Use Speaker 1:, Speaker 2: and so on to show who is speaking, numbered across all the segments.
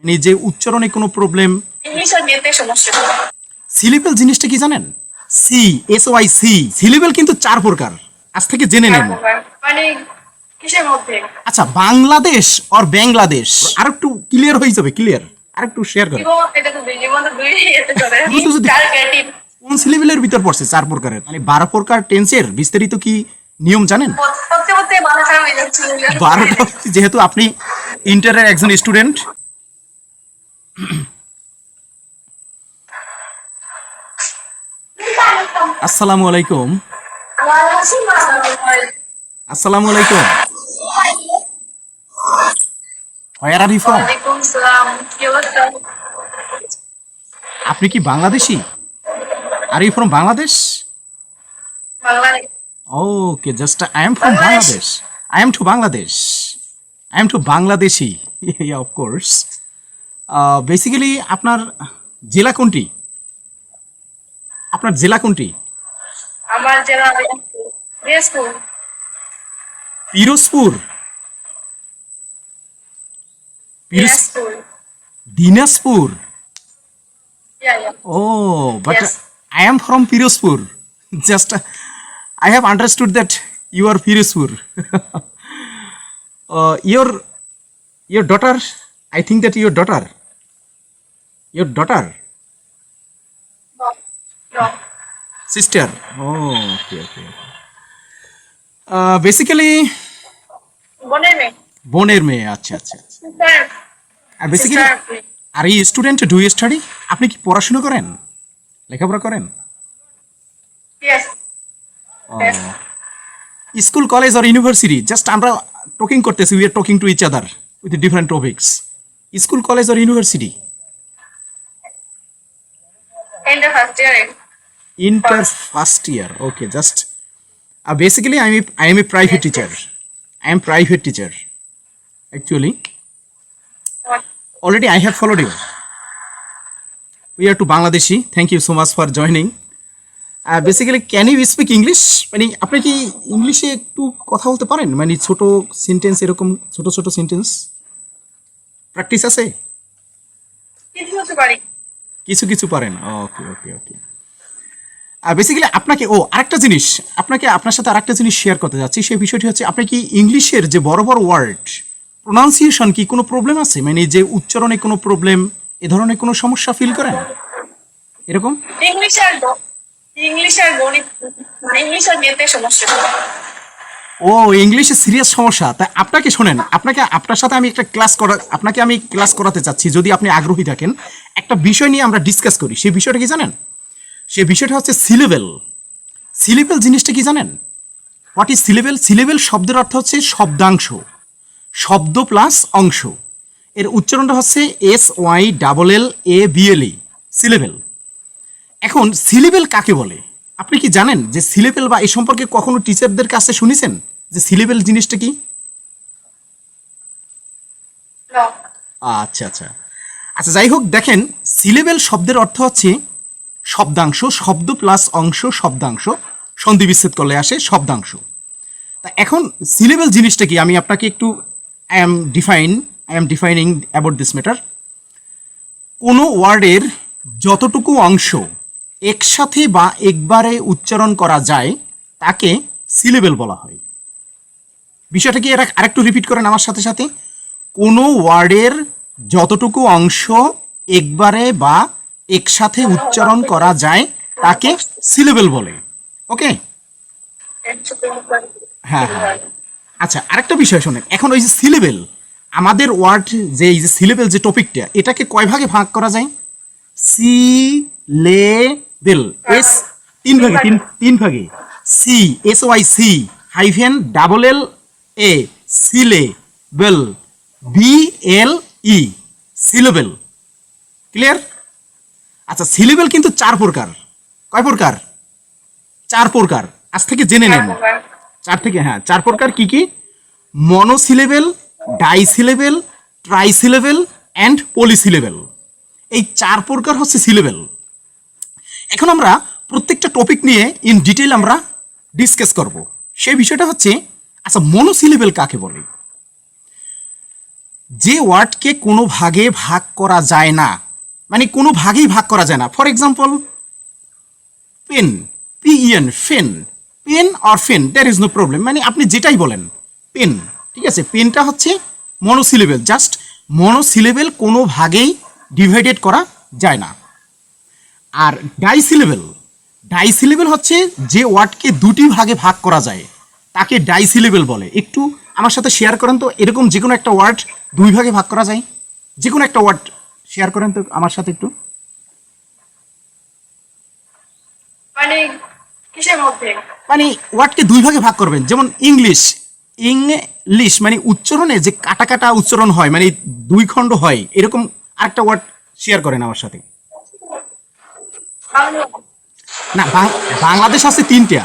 Speaker 1: মানে যে উচ্চারণে কোনো প্রবলেম।
Speaker 2: ইংলিশ আর মেয়েতে সমস্যা।
Speaker 1: সিলেবেল জিনিসটা কি জানেন? C, S Y C. Syllable কিন্তু 4 প্রকার, আজ থেকে জেনে নেন।
Speaker 2: মানে কিসের মধ্যে?
Speaker 1: আচ্ছা, বাংলাদেশ আর বাংলাদেশ আর একটু ক্লিয়ার হয়ে যাবে, ক্লিয়ার আর একটু শেয়ার করেন।
Speaker 2: এটা তো জীবনে দুই এতে চলে।
Speaker 1: দুটো যদি-
Speaker 2: চার ক্রিয়েটিভ
Speaker 1: কোন সিলেবেলের ভিতর পড়ছে 4 প্রকারের? মানে 12 প্রকার টেন্সের বিস্তারিত কি নিয়ম জানেন?
Speaker 2: পড়তে পড়তে মাথা খারাপ হয়ে যাচ্ছে।
Speaker 1: 12টা, যেহেতু আপনি ইন্টারের একজন স্টুডেন্ট। আসসালামু আলাইকুম। আসসালামু আলাইকুম। Where are you from?
Speaker 2: ওয়ালাইকুম সালাম। কি অবস্থা?
Speaker 1: আপনি কি Bangladeshi? Are you from Bangladesh?
Speaker 2: Bangladesh.
Speaker 1: Okay, just I am from Bangladesh. I am to Bangladesh. I am to Bangladeshi. Yeah, of course. Basically, আপনার জেলা কোনটি? আপনার জেলা কোনটি?
Speaker 2: আমার জেলা Dinajpur.
Speaker 1: Pirojpur.
Speaker 2: Dinajpur.
Speaker 1: Dinajpur.
Speaker 2: Yeah.
Speaker 1: Oh, but
Speaker 2: Yes.
Speaker 1: I am from Pirozpur. Just I have understood that you are Pirozpur. Your daughter. I think that your daughter.
Speaker 2: No.
Speaker 1: Sister. Oh, okay. Basically,
Speaker 2: বোনের মেয়ে।
Speaker 1: বোনের মেয়ে। আচ্ছা।
Speaker 2: Sister.
Speaker 1: Basically,
Speaker 2: Sister.
Speaker 1: আর এই student do you study? আপনি কি পড়াশোনা করেন, লেখাপড়া করেন?
Speaker 2: Yes. Yes.
Speaker 1: স্কুল, কলেজ আর ইউনিভার্সিটি? জাস্ট আমরা টকিং করতেছি, we are talking to each other with different topics. School, college আর university?
Speaker 2: In the first year.
Speaker 1: Inter first year. Okay, just basically I am a private teacher. I am private teacher. Actually,
Speaker 2: What?
Speaker 1: already I have followed you. We are to Bangladeshi. Thank you so much for joining. Basically, can you speak English? মানে আপনি কি ইংলিশে একটু কথা বলতে পারেন? মানে ছোট সেন্টেন্স, এরকম ছোট সেন্টেন্স প্র্যাকটিস আছে?
Speaker 2: কিছু পারি।
Speaker 1: কিছু পারেন। ওকে। বেসিক্যালি আপনাকে আরেকটা জিনিস, আপনার সাথে আরেকটা জিনিস শেয়ার করতে যাচ্ছি। সেই বিষয়টি হচ্ছে, আপনি কি ইংলিশের যে বড় ওয়ার্ড প্রোনাউন্সিয়েশন কি কোনো প্রবলেম আছে? মানে যে উচ্চারণে কোনো প্রবলেম, এ ধরনের কোনো সমস্যা ফিল করেন এরকম?
Speaker 2: ইংলিশ আর গণিত, মানে ইংলিশ আর মেয়েতে সমস্যা।
Speaker 1: ইংলিশে সিরিয়াস সমস্যা। তা আপনাকে শোনেন, আপনার সাথে আমি একটা আপনাকে আমি ক্লাস করাতে চাচ্ছি, যদি আপনি আগ্রহী থাকেন। একটা বিষয় নিয়ে আমরা ডিসকাস করি। সেই বিষয়টা কি জানেন? সেই বিষয়টা হচ্ছে সিলেবেল। সিলেবেল জিনিসটা কি জানেন? What is syllable? সিলেবেল শব্দের অর্থ হচ্ছে শব্দাংশ, শব্দ প্লাস অংশ। এর উচ্চারণটা হচ্ছে SYLLABLE, সিলেবেল। এখন সিলেবেল কাকে বলে আপনি কি জানেন? যে সিলেবেল বা এই সম্পর্কে কখনো টিচারদের কাছে শুনেছেন যে সিলেবেল জিনিসটা কি?
Speaker 2: No.
Speaker 1: আচ্ছা, যাই হোক, দেখেন, সিলেবেল শব্দের অর্থ হচ্ছে শব্দাংশ, শব্দ প্লাস অংশ, শব্দাংশ সন্ধি বিচ্ছেদ করলে আসে শব্দাংশ। তা এখন সিলেবেল জিনিসটা কি আমি আপনাকে একটু I am defining about this matter. কোনো ওয়ার্ডের যতটুকু অংশ একসাথে বা একবারে উচ্চারণ করা যায় তাকে সিলেবেল বলা হয়। বিষয়টা কি আরেকটু রিপিট করেন আমার সাথে। কোনো ওয়ার্ডের যতটুকু অংশ একবারে বা একসাথে উচ্চারণ করা যায় তাকে সিলেবেল বলে। ওকে, হ্যাঁ। আচ্ছা, আরেকটা বিষয় শোনেন। এখন ওই যে সিলেবেল, আমাদের ওয়ার্ড যে এই যে সিলেবেল যে টপিকটা, এটাকে কয় ভাগে ভাগ করা যায়? সিলেবেল তিন ভাগে। SYC -LLA, syllable, BLE, syllable. Clear? আচ্ছা, সিলেবেল কিন্তু 4 প্রকার। কয় প্রকার? 4 প্রকার। আজ থেকে জেনে নেন। 4 প্রকার কি? মনোসিলেবেল, ডাইসিলেবেল, ট্রাইসিলেবেল অ্যান্ড পলিসিলেবেল। এই 4 প্রকার হচ্ছে সিলেবেল। এখন আমরা প্রত্যেকটা টপিক নিয়ে ইন ডিটেইল আমরা ডিসকাস করব। সেই বিষয়টা হচ্ছে, আচ্ছা, মনোসিলেবেল কাকে বলে? যে ওয়ার্ডকে কোনো ভাগে ভাগ করা যায় না, মানে কোনো ভাগেই ভাগ করা যায় না। ফর এক্সাম্পল পেন, PEN, ফেন, পেন অর ফেন, দ্যার ইজ নো প্রবলেম, মানে আপনি যেটাই বলেন পেন, ঠিক আছে। পেনটা হচ্ছে মনোসিলেবেল, জাস্ট মনোসিলেবেল, কোনো ভাগেই ডিভাইডেড করা যায় না। আর ডাইসিলেবেল, ডাইসিলেবেল হচ্ছে যে ওয়ার্ডকে দুটি ভাগে ভাগ করা যায় তাকে ডাইসিলেবেল বলে। একটু আমার সাথে শেয়ার করেন তো, এরকম যে কোনো একটা ওয়ার্ড দুই ভাগে ভাগ করা যায়, যে কোনো একটা ওয়ার্ড শেয়ার করেন তো আমার সাথে একটু।
Speaker 2: মানে কিসের মধ্যে?
Speaker 1: মানে ওয়ার্ডকে দুই ভাগে ভাগ করবেন, যেমন ইংলিশ, ইংলিশ মানে উচ্চারণে যে কাটা কাটা উচ্চারণ হয়, মানে দুই খণ্ড হয়, এরকম আরেকটা ওয়ার্ড শেয়ার করেন আমার সাথে।
Speaker 2: বাংলা।
Speaker 1: না, বাংলাদেশ আছে তিনটা,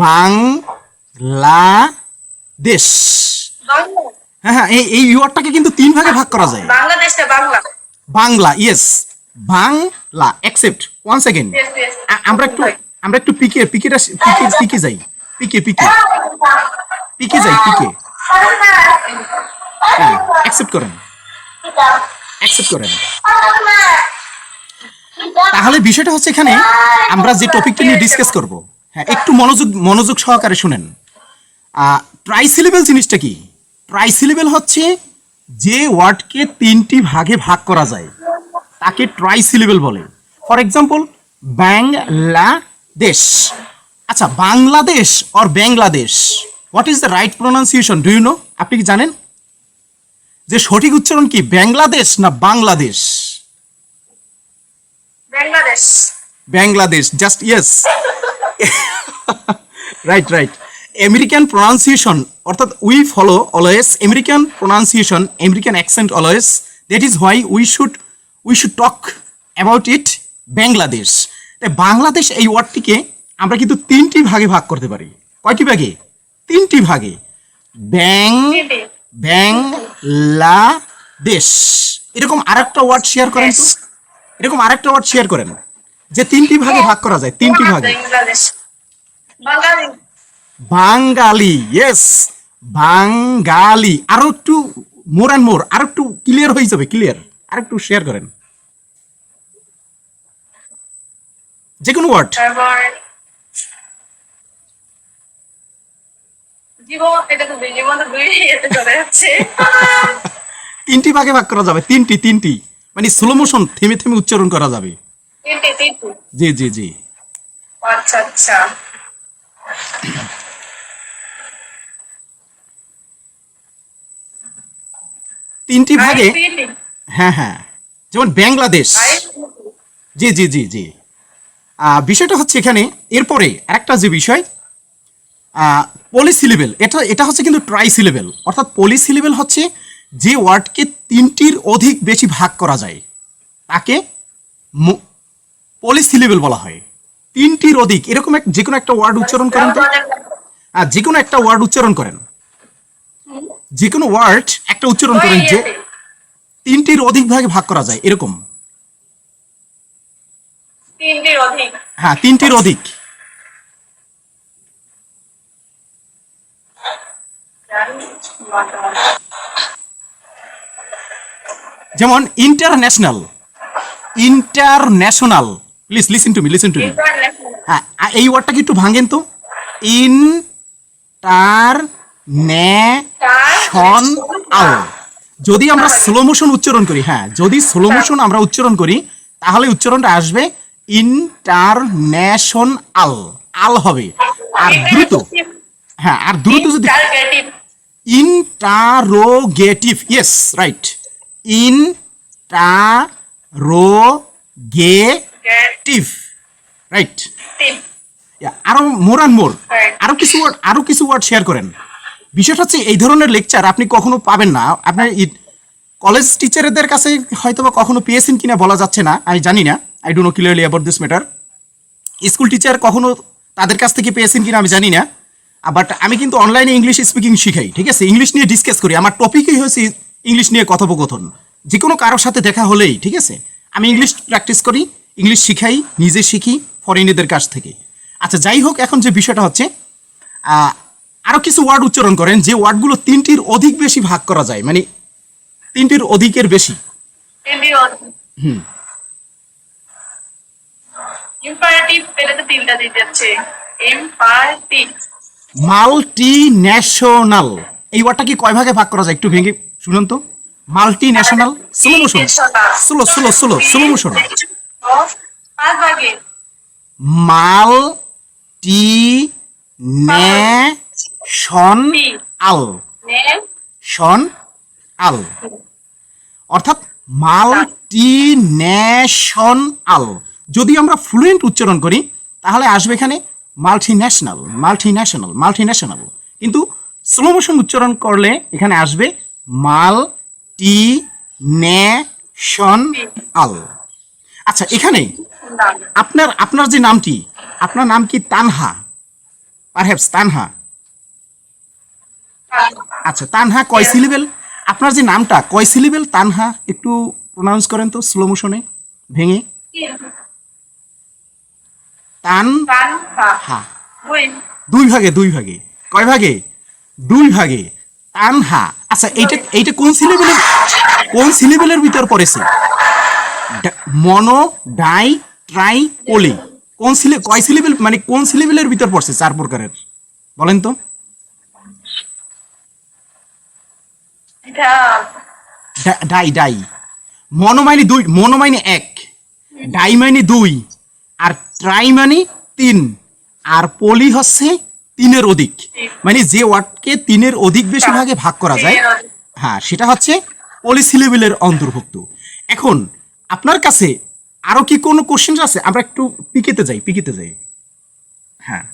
Speaker 1: বাংলাদেশ।
Speaker 2: বাংলা।
Speaker 1: হ্যাঁ হ্যাঁ, এই ওয়ার্ডটাকে কিন্তু তিন ভাগে ভাগ করা যায়।
Speaker 2: বাংলাদেশটা Bangla.
Speaker 1: Bangla, yes, Bangla, accept. One second,
Speaker 2: Yes, yes.
Speaker 1: আমরা একটু পিকে যাই, পিকে যাই, হ্যাঁ, অ্যাকসেপ্ট করেন, অ্যাকসেপ্ট করেন। তাহলে বিষয়টা হচ্ছে এখানে আমরা যে টপিকটা নিয়ে ডিসকাস করব, হ্যাঁ, একটু মনোযোগ সহকারে শুনেন। ট্রাইসিলেবেল জিনিসটা কি? ট্রাইসিলেবেল হচ্ছে যে ওয়ার্ডকে তিনটি ভাগে ভাগ করা যায় তাকে ট্রাইসিলেবেল বলে। For example Bangladesh. আচ্ছা, Bangladesh or Bangladesh, what is the right pronunciation, do you know? আপনি কি জানেন যে সঠিক উচ্চারণ কি, বাংলাদেশ না Bangladesh?
Speaker 2: Bangladesh.
Speaker 1: Bangladesh, just yes. Right right. American pronunciation, অর্থাৎ we follow always American pronunciation, American accent always, that is why we should talk about it Bangladesh. তাই বাংলাদেশ এই ওয়ার্ডটিকে আমরা কিন্তু তিনটি ভাগে ভাগ করতে পারি। কয়টি ভাগে? তিনটি ভাগে।
Speaker 2: তিনটি।
Speaker 1: বাংলাদেশ। এরকম আরেকটা ওয়ার্ড শেয়ার করেন তো, এরকম আরেকটা ওয়ার্ড শেয়ার করেন যে তিনটি ভাগে ভাগ করা যায়, তিনটি ভাগে।
Speaker 2: বাংলাদেশ। বাঙালি।
Speaker 1: বাঙালি, ইয়েস, বাঙালি। আরো একটু মোর অ্যান্ড মোর, আরো একটু ক্লিয়ার হয়ে যাবে, ক্লিয়ার, আর একটু শেয়ার করেন যে কোনো ওয়ার্ড।
Speaker 2: তারপর জীবন, এটা তো জীবন তো দুই এতে চলে যাচ্ছে।
Speaker 1: তিনটি ভাগে ভাগ করা যাবে, তিনটি, মানে স্লো মোশন, থেমে থেমে উচ্চারণ করা যাবে।
Speaker 2: তিনটি।
Speaker 1: জি জি জি।
Speaker 2: আচ্ছা আচ্ছা।
Speaker 1: তিনটি ভাগে,
Speaker 2: তিনটি।
Speaker 1: হ্যাঁ হ্যাঁ, যেমন বাংলাদেশ। জি জি জি জি। বিষয়টা হচ্ছে এখানে এরপরে আরেকটা যে বিষয়, পলিসিলেবেল, এটা হচ্ছে কিন্তু ট্রাইসিলেবেল। অর্থাৎ পলিসিলেবেল হচ্ছে যে ওয়ার্ডকে তিনটির অধিক বেশি ভাগ করা যায় তাকে পলিসিলেবেল বলা হয়। তিনটির অধিক, এরকম যে কোনো একটা ওয়ার্ড উচ্চারণ করেন তো, যে কোনো একটা ওয়ার্ড উচ্চারণ করেন, যে কোনো ওয়ার্ড একটা উচ্চারণ করেন যে তিনটির অধিক ভাগে ভাগ করা যায়, এরকম।
Speaker 2: তিনটির অধিক।
Speaker 1: হ্যাঁ, তিনটির অধিক। যেমন international, international, please listen to me. হ্যাঁ, এই ওয়ার্ডটাকে একটু ভাঙেন তো, ইন্টারন্যাশনাল। যদি আমরা স্লো মোশন উচ্চারণ করি, হ্যাঁ, যদি স্লো মোশন আমরা উচ্চারণ করি তাহলে উচ্চারণটা আসবে ইন্টারন্যাশনাল, আল হবে। আর দ্রুত, হ্যাঁ, আর দ্রুত যদি interrogative, yes, right, interrogative, right. আরো মোর অ্যান্ড মোর, আরো কিছু ওয়ার্ড শেয়ার করেন। বিষয়টা হচ্ছে এই ধরনের লেকচার আপনি কখনো পাবেন না। আপনার কলেজ টিচারদের কাছে হয়তো বা কখনো পেয়েছেন কিনা বলা যাচ্ছে না, আমি জানি না, I don't know clearly about this matter. School teacher কখনো তাদের কাছ থেকে পেয়েছেন কিনা আমি জানি না, বাট আমি কিন্তু অনলাইনে ইংলিশ স্পিকিং শিখাই, ঠিক আছে, ইংলিশ নিয়ে ডিসকাস করি। আমার টপিকই হয়েছে ইংলিশ নিয়ে কথোপকথন। যে কোনো কারোর সাথে দেখা হলেই, ঠিক আছে, আমি ইংলিশ প্র্যাকটিস করি, ইংলিশ শিখাই, নিজে শিখি ফরেনিদের কাছ থেকে। আচ্ছা, যাই হোক, এখন যে বিষয়টা হচ্ছে, আরও কিছু ওয়ার্ড উচ্চারণ করেন যে ওয়ার্ডগুলো তিনটির অধিক বেশি ভাগ করা যায়, মানে তিনটির অধিকের বেশি।
Speaker 2: ইম্পারেটিভ পেলে তো তিনটা দিতে যাচ্ছে। ইম্পারেটিভ
Speaker 1: মাল্টি ন্যাশনাল এই ওয়ার্ডটা কি কয় ভাগে ভাগ করা যায় একটু ভেঙে শুনুন তো। Multi national, slow motion, slow slow slow slow motion.
Speaker 2: 5 ভাগে।
Speaker 1: মাল্টি ন্যাশনাল, শন আল, অর্থাৎ মাল্টি ন্যাশনাল। যদি আমরা ফ্লুয়েন্ট উচ্চারণ করি তাহলে আসবে এখানে multi national, multi national, multi national. কিন্তু স্লো মোশন উচ্চারণ করলে এখানে আসবে মাল্টি ন্যাশনাল। আচ্ছা, এখানে আপনার আপনার যে নামটি, আপনার নাম কি তানহা? পারহ্যাপস তানহা। আচ্ছা, তানহা কয় সিলেবেল? আপনার যে নামটা কয় সিলেবেল? তানহা একটু প্রোনাউন্স করেন তো স্লো মোশনে ভেঙে। তানহা। দুই ভাগে, দুই ভাগে। কয় ভাগে? দুই ভাগে। তানহা। আচ্ছা, এইটা এইটা কোন সিলেবেলের, কোন সিলেবেলের ভিতর পড়েছে? মনো, ডাই, ট্রাই, পলি। কোন কয় সিলেবেল, মানে কোন সিলেবেলের ভিতর পড়ছে 4 প্রকারের? বলেন তো। Die, die. মনো মানে 2, মনো মানে 1, ডাই মানে 2, আর ট্রাই মানে 3, আর পলি হচ্ছে 3-এর অধিক। মানে যে ওয়ার্ডকে 3-এর অধিক বেশি ভাগে ভাগ করা যায়, হ্যাঁ, সেটা হচ্ছে পলিসিলেবেলের অন্তর্ভুক্ত। এখন আপনার কাছে আরো কি কোনো কোশ্চেন আছে? আমরা একটু পিকেতে যাই, পিকেতে যাই। হ্যাঁ,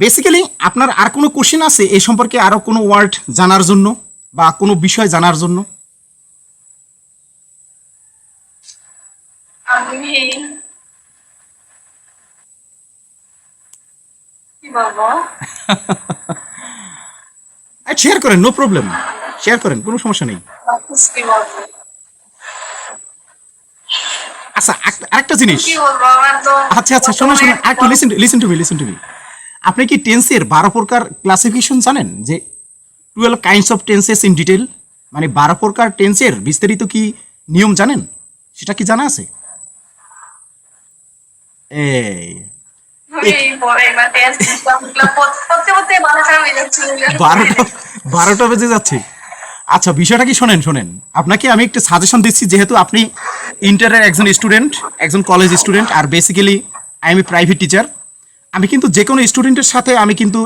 Speaker 1: বেসিক্যালি আপনার আর কোনো কোশ্চেন আছে এই সম্পর্কে, আরো কোনো ওয়ার্ড জানার জন্য বা কোনো বিষয় জানার জন্য?
Speaker 2: আমি কি বলবো?
Speaker 1: শেয়ার করেন, নো প্রবলেম, শেয়ার করেন, কোনো সমস্যা নেই।
Speaker 2: কি বলবো?
Speaker 1: আচ্ছা, আরেকটা জিনিস।
Speaker 2: কি বলবো? আমার তো
Speaker 1: আচ্ছা আচ্ছা, শোনো শোনো, আরেকটু listen to me, listen to me. আপনি কি টেন্সের 12 প্রকার ক্লাসিফিকেশন জানেন? যে 12 kinds of tenses in detail, মানে 12 প্রকার টেন্সের বিস্তারিত কি নিয়ম জানেন? সেটা কি জানা আছে? এই
Speaker 2: এই পরে না টেস্ট দিলাম পড়তে পড়তে 12টা হয়ে যাচ্ছে।
Speaker 1: 12টা বেজে যাচ্ছে। আচ্ছা, বিষয়টা কি শোনেন, শোনেন, আপনাকে আমি একটা সাজেশন দিচ্ছি। যেহেতু আপনি ইন্টারের একজন স্টুডেন্ট, একজন কলেজ স্টুডেন্ট, আর basically I am a private teacher. আমি কিন্তু যে কোনো স্টুডেন্টের সাথে আমি কিন্তু